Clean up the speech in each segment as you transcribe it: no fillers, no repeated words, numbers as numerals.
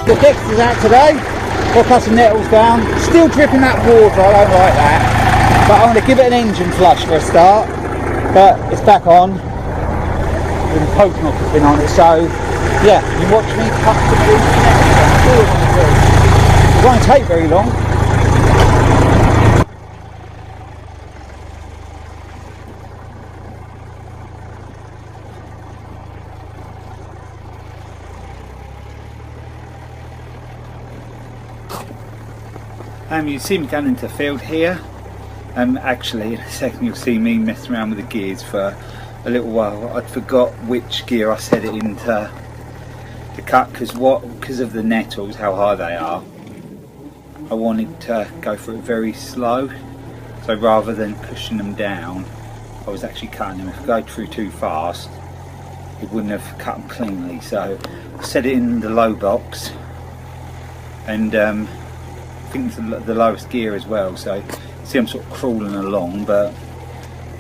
The Dexta's out today. Got to cut some nettles down. Still dripping that water, I don't like that. But I'm going to give it an engine flush for a start. But it's back on. The poke knock has been on it, so yeah, you watch me cut some of these nettles. It won't take very long. You see me going into the field here. Actually, in a second you'll see me messing around with the gears for a little while. I'd forgot which gear I set it into the cut because of the nettles, how high they are. I wanted to go for it very slow, so rather than pushing them down, I was actually cutting them. If I go through too fast, it wouldn't have cut them cleanly. So I set it in the low box, and I think it's the lowest gear as well. So see, I'm sort of crawling along, but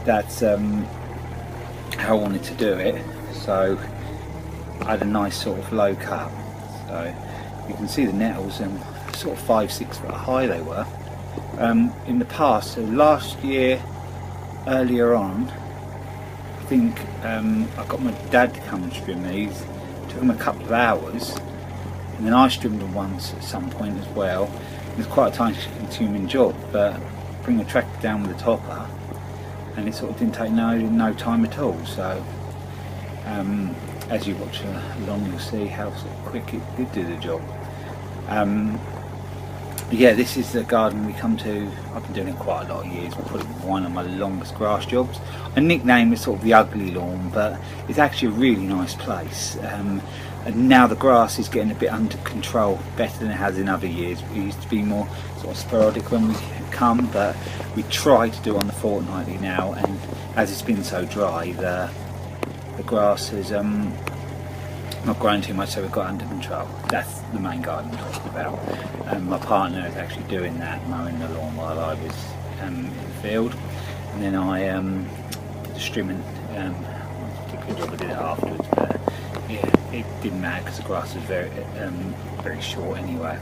that's how I wanted to do it. So I had a nice sort of low cut. So you can see the nettles, sort of 5-6 foot high they were. In the past, so last year, earlier on, I think I got my dad to come and trim these. It took him a couple of hours, and then I trimmed them once at some point as well. It was quite a time-consuming job, but bring the tractor down with the topper, and it sort of didn't take no time at all. So as you watch along, you'll see how sort of quick it did do the job. Yeah, this is the garden we come to. I've been doing it quite a lot of years, probably one of my longest grass jobs. I nickname it sort of the ugly lawn, but it's actually a really nice place. And now the grass is getting a bit under control, better than it has in other years. We used to be more sort of sporadic when we come, but we try to do on the fortnightly now, and as it's been so dry, the grass has not grown too much, so we've got under control. That's the main garden I'm talking about. My partner is actually doing that, mowing the lawn while I was in the field, and then I did the trimming. Particular job I did it afterwards, but yeah, it didn't matter because the grass was very short anyway.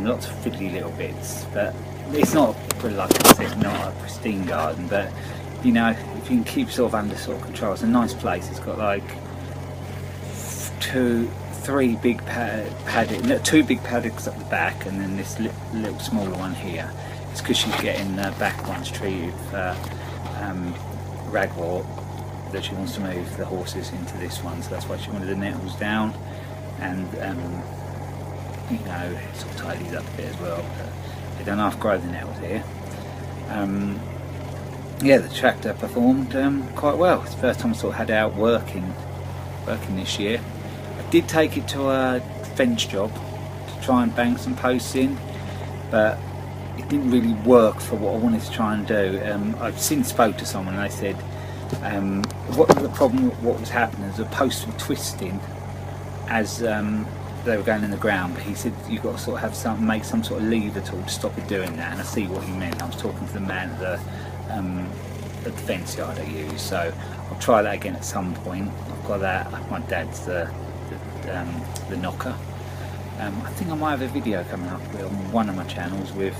Lots of fiddly little bits, but it's not, like I said, not a pristine garden, but you know, if you can keep sort of under sort of control, it's a nice place. It's got like two big paddocks up the back, and then this little smaller one here. It's because she's getting the back ones treated for ragwort, that she wants to move the horses into this one, so that's why she wanted the nettles down, and you know, sort of tidies up a bit as well. They don't half grow the nettles here. Yeah, the tractor performed quite well. It's the first time I sort of had it out working this year. I did take it to a fence job to try and bang some posts in, but it didn't really work for what I wanted to try and do. I've since spoke to someone and they said what the problem, what was happening is the posts were twisting as they were going in the ground, but he said you've got to sort of have make some sort of lever tool to stop it doing that, and I see what he meant. I was talking to the man at the fence yard I use, so I'll try that again at some point. I've got that, my dad's the knocker. I think I might have a video coming up on one of my channels with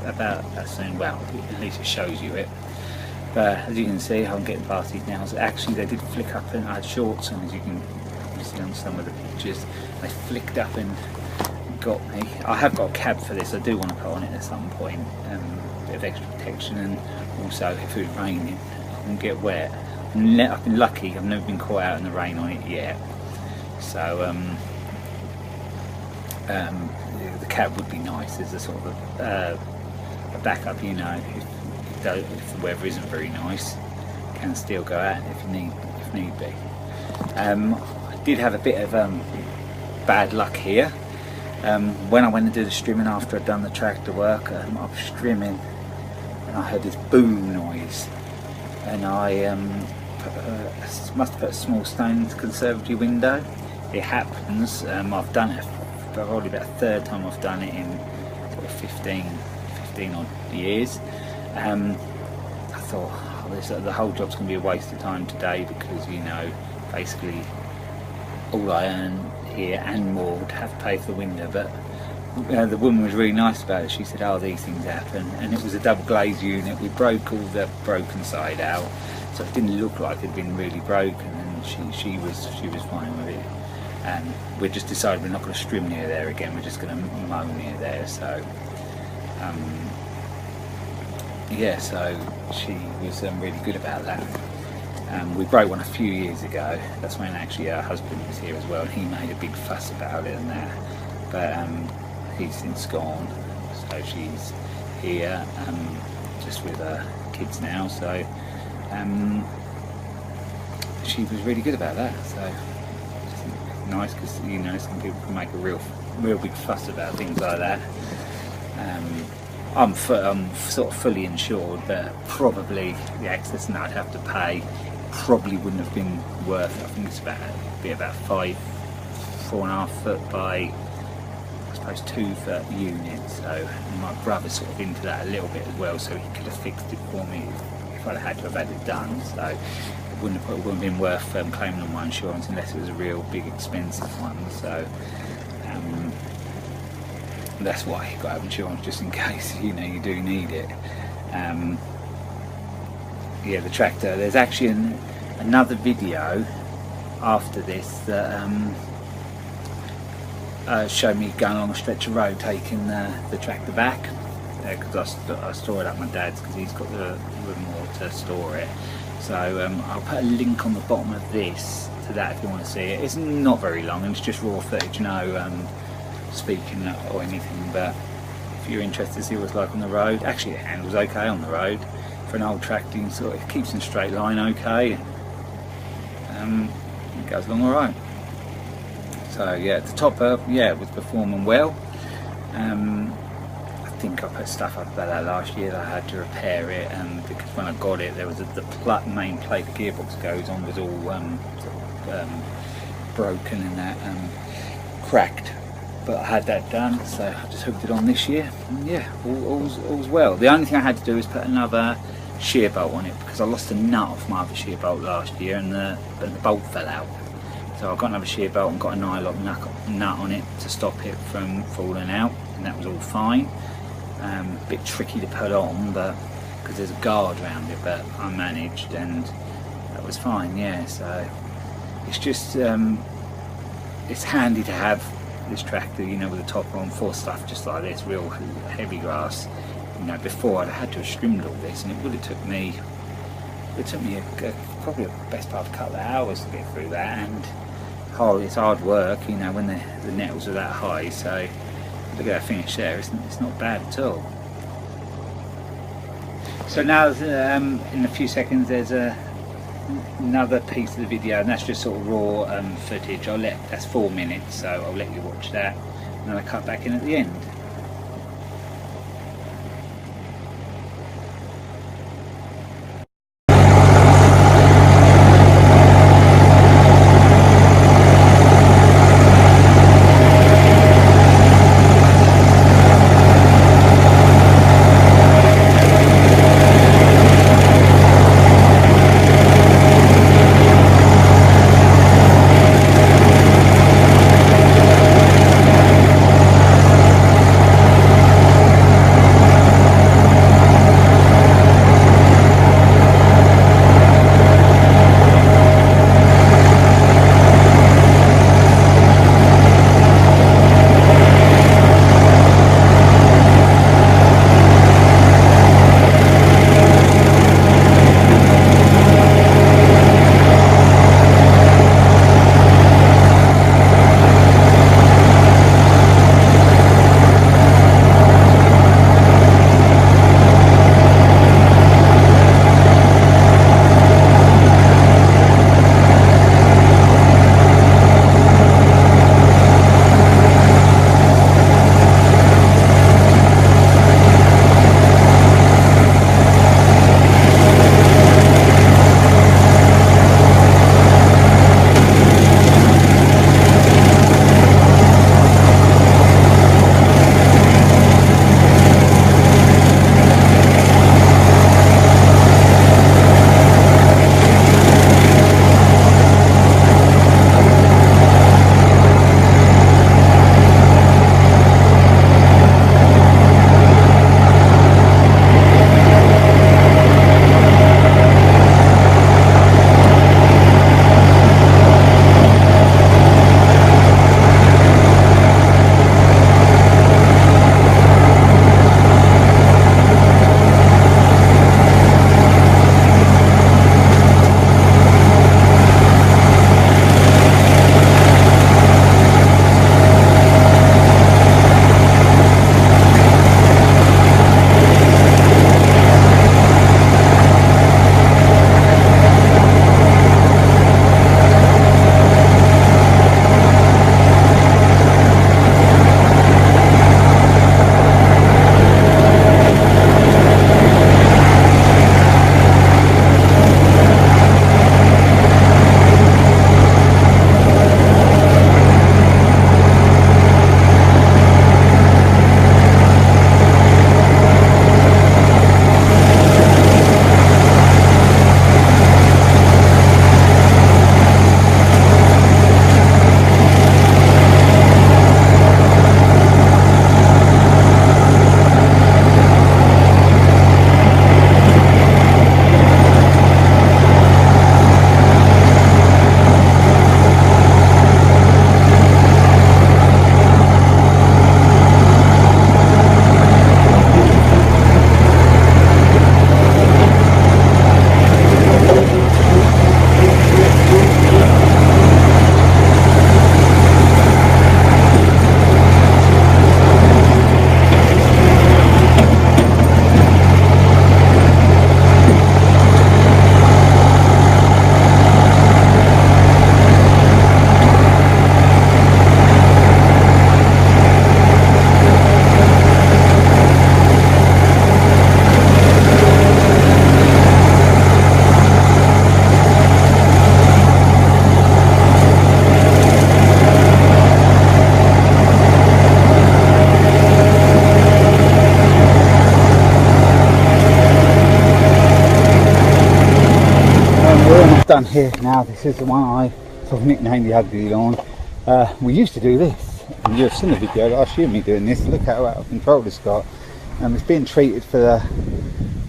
about that soon. Well, at least it shows you it. But as you can see, I'm getting past these nails. Actually, they did flick up, and I had shorts on, as you can see on some of the pictures. They flicked up and got me. I have got a cab for this. I do want to put on it at some point. A bit of extra protection, and also if it's raining, I can get wet. I've been lucky. I've never been caught out in the rain on it yet. So the cab would be nice as a sort of a backup, you know, if the weather isn't very nice, can still go out if need be. I did have a bit of bad luck here. When I went to do the trimming after I'd done the tractor work, I was trimming and I heard this boom noise, and I must have put a small stone into the conservatory window. It happens. I've done it probably about a third time I've done it in sort of 15 odd years. I thought, oh, the whole job's going to be a waste of time today, because, you know, basically all I earn here and more to have to pay for the window, but the woman was really nice about it. She said, oh, these things happen, and it was a double glazed unit. We broke all the broken side out, so it didn't look like it had been really broken, and she was fine with it. And we just decided we're not going to strim near there again, we're just going to mow near there. So yeah, so she was really good about that. We broke one a few years ago. That's when actually her husband was here as well, and he made a big fuss about it and that, but he's since gone, so she's here just with her kids now. So she was really good about that. So it's nice, because you know, some people can make a real big fuss about things like that. I'm sort of fully insured, but probably the excess that I'd have to pay probably wouldn't have been worth it. I think it's about 4.5 foot by, I suppose, 2 foot unit. So my brother's sort of into that a little bit as well, so he could have fixed it for me if I'd had to have had it done. So it wouldn't have been worth claiming on my insurance unless it was a real big expensive one. So that's why you got to have insurance, just in case, you know, you do need it. Yeah, the tractor. There's actually another video after this that showed me going along a stretch of road taking the tractor back, because I store it at my dad's, because he's got the room more to store it. So I'll put a link on the bottom of this to that if you want to see it. It's not very long, and it's just raw footage, no speaking or anything, but if you're interested to see what it's like on the road, actually it handles okay on the road for an old tractor. You sort of, it keeps in a straight line okay, it goes along alright. So yeah, the topper, yeah, it was performing well. I think I put stuff up about that last year that I had to repair it, because when I got it, there was the main plate the gearbox goes on was all broken and that cracked. But I had that done, so I just hooked it on this year, and yeah, all's well. The only thing I had to do is put another shear bolt on it, because I lost a nut off my other shear bolt last year, and the bolt fell out. So I got another shear bolt and got a nylon nut on it to stop it from falling out, and that was all fine. A bit tricky to put on, but because there's a guard around it, but I managed, and that was fine. Yeah, so it's just it's handy to have this tractor, you know, with the topper on for stuff just like this, real heavy grass. You know, before I'd had to have trimmed all this, and it would have took me probably the best part of a couple of hours to get through that, and it's hard work, you know, when the nettles are that high. So look at that finish there, it's not bad at all. So now in a few seconds there's another piece of the video, and that's just sort of raw footage. That's 4 minutes, so I'll let you watch that, and then I cut back in at the end. down here now. This is the one I sort of nicknamed the ugly lawn. We used to do this, and you've seen the video last year of me doing this. Look how out of control it's got. It's being treated for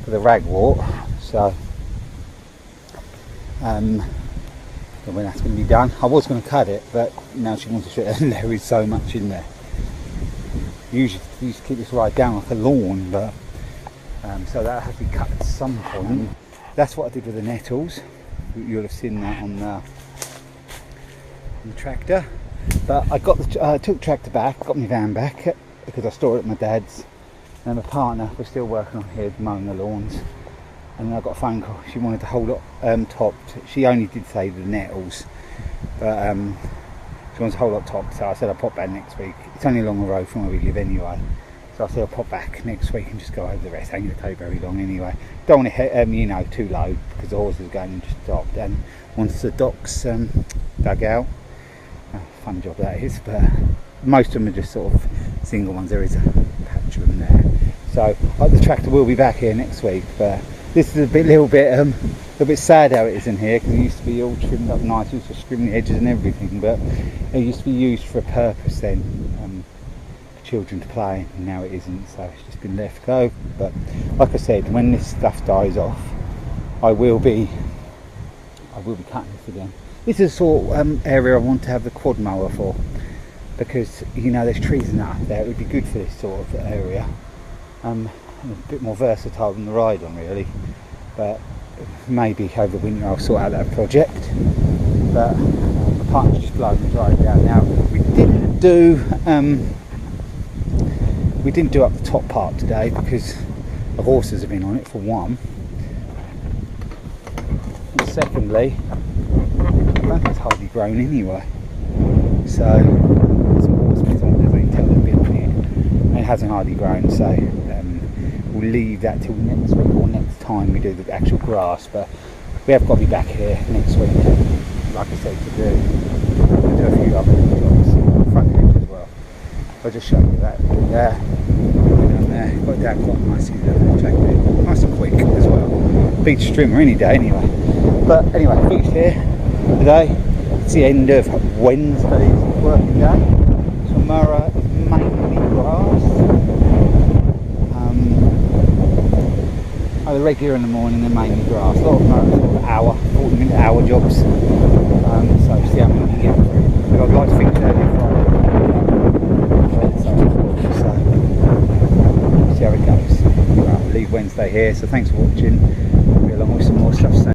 the ragwort, so when that's going to be done, I was going to cut it, but now she wants to show it, and there is so much in there. Usually you used to keep this right down like a lawn, but so that has to be cut at some point. That's what I did with the nettles. You'll have seen that on the tractor. But I took the tractor back, got my van back because I stored it at my dad's, and my partner was still working on here mowing the lawns. And then I got a phone call. She wanted to hold up topped. She only did say the nettles, but she wants to hold up topped. So I said I'll pop back next week. It's only along the road from where we live anyway. So I said I'll pop back next week and just go over the rest. Ain't going to take very long anyway. Don't want to hit, you know, too low because the horse is going and just stopped. And once the docks dug out, fun job that is. But most of them are just sort of single ones. There is a patch of them there. So the tractor will be back here next week. But this is a little bit sad how it is in here, because it used to be all trimmed up nice. We used to trim the edges and everything, but it used to be used for a purpose then, for children to play, and now it isn't. So it's just been left go. But like I said, when this stuff dies off, I will be cutting this again. This is the sort of area I want to have the quad mower for, because you know there's trees and that up there. It would be good for this sort of area. A bit more versatile than the ride-on really, but maybe over the winter I'll sort out that project. But the partner's just blowing the driveway out now. We didn't do up the top part today because the horses have been on it, for one. And secondly, I don't think it's hardly grown anyway. So some horses on it, they can tell they've been on it, and it hasn't hardly grown. So we'll leave that till next week or next time we do the actual grass. But we have got to be back here next week, like I said, to do a few other jobs, front edge as well. I'll just show you that. There, down there, got it down quite nicely there, nice and quick as well. Beach trimmer any day anyway. But anyway, finished here today. It's the end of Wednesday's working day. Tomorrow is mainly grass. Either regular in the morning and mainly grass. A lot of them are sort of hour, 40-minute hour jobs. So see how many we can get through. But I'd like to finish early Friday. So see how it goes. Right, we'll leave Wednesday here. So thanks for watching.